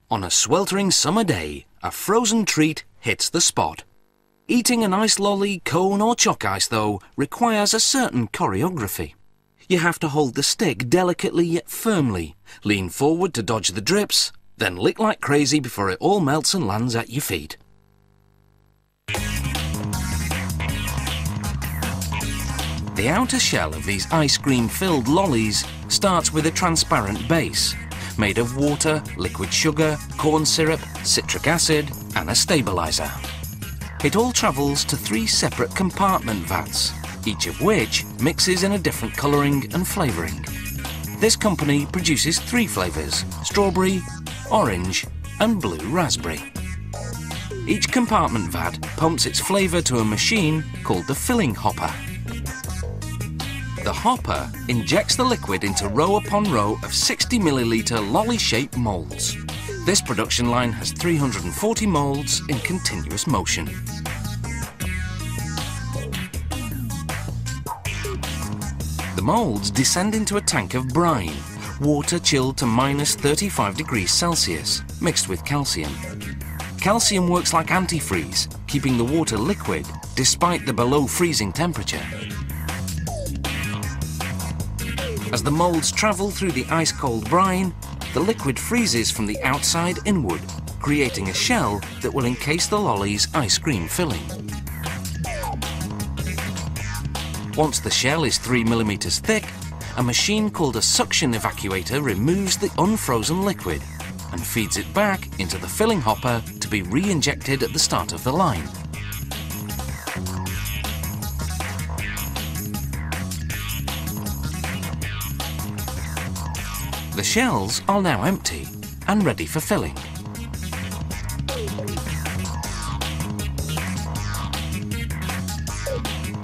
On a sweltering summer day, a frozen treat hits the spot. Eating an ice lolly, cone or chalk ice, though, requires a certain choreography. You have to hold the stick delicately yet firmly, lean forward to dodge the drips, then lick like crazy before it all melts and lands at your feet. The outer shell of these ice cream-filled lollies starts with a transparent base, made of water, liquid sugar, corn syrup, citric acid and a stabilizer. It all travels to 3 separate compartment vats, each of which mixes in a different colouring and flavouring. This company produces 3 flavours: strawberry, orange and blue raspberry. Each compartment vat pumps its flavour to a machine called the filling hopper. The hopper injects the liquid into row upon row of 60 millilitre lolly-shaped moulds. This production line has 340 moulds in continuous motion. The moulds descend into a tank of brine, water chilled to -35°C, mixed with calcium. Calcium works like antifreeze, keeping the water liquid despite the below freezing temperature. As the moulds travel through the ice-cold brine, the liquid freezes from the outside inward, creating a shell that will encase the lolly's ice cream filling. Once the shell is 3 millimeters thick, a machine called a suction evacuator removes the unfrozen liquid and feeds it back into the filling hopper to be re-injected at the start of the line. The shells are now empty and ready for filling.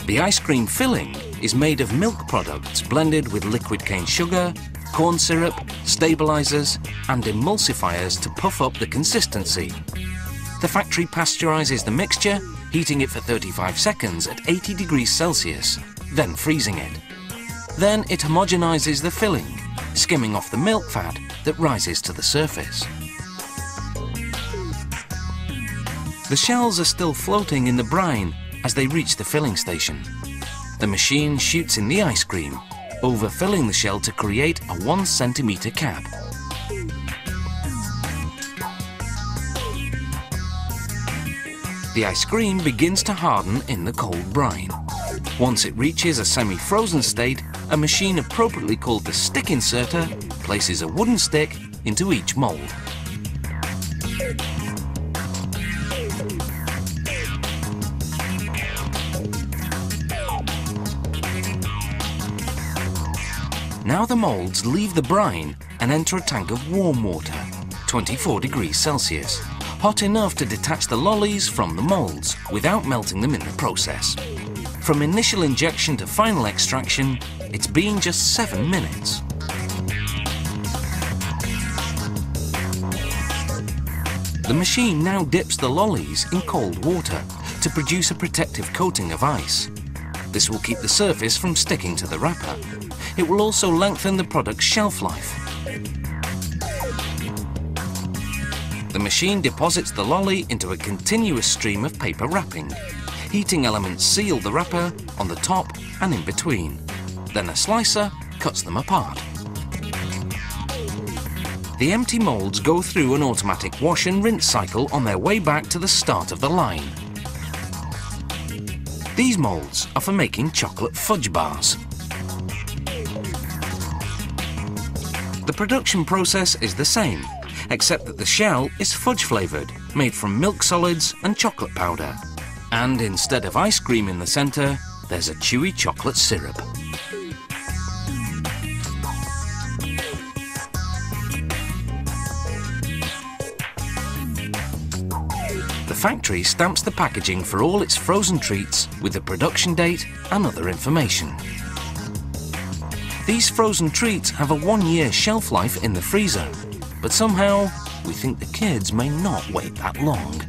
The ice cream filling is made of milk products blended with liquid cane sugar, corn syrup, stabilizers and emulsifiers to puff up the consistency. The factory pasteurizes the mixture, heating it for 35 seconds at 80°C, then freezing it. Then it homogenizes the filling, skimming off the milk fat that rises to the surface. The shells are still floating in the brine as they reach the filling station. The machine shoots in the ice cream, overfilling the shell to create a 1 centimeter cap. The ice cream begins to harden in the cold brine. Once it reaches a semi-frozen state, a machine appropriately called the stick inserter places a wooden stick into each mould. Now the moulds leave the brine and enter a tank of warm water, 24°C, hot enough to detach the lollies from the moulds without melting them in the process. From initial injection to final extraction, it's been just 7 minutes. The machine now dips the lollies in cold water to produce a protective coating of ice. This will keep the surface from sticking to the wrapper. It will also lengthen the product's shelf life. The machine deposits the lolly into a continuous stream of paper wrapping. Heating elements seal the wrapper on the top and in between. Then a slicer cuts them apart. The empty moulds go through an automatic wash and rinse cycle on their way back to the start of the line. These moulds are for making chocolate fudge bars. The production process is the same, except that the shell is fudge flavoured, made from milk solids and chocolate powder. And instead of ice cream in the centre, there's a chewy chocolate syrup. The factory stamps the packaging for all its frozen treats with the production date and other information. These frozen treats have a 1-year shelf life in the freezer, but somehow we think the kids may not wait that long.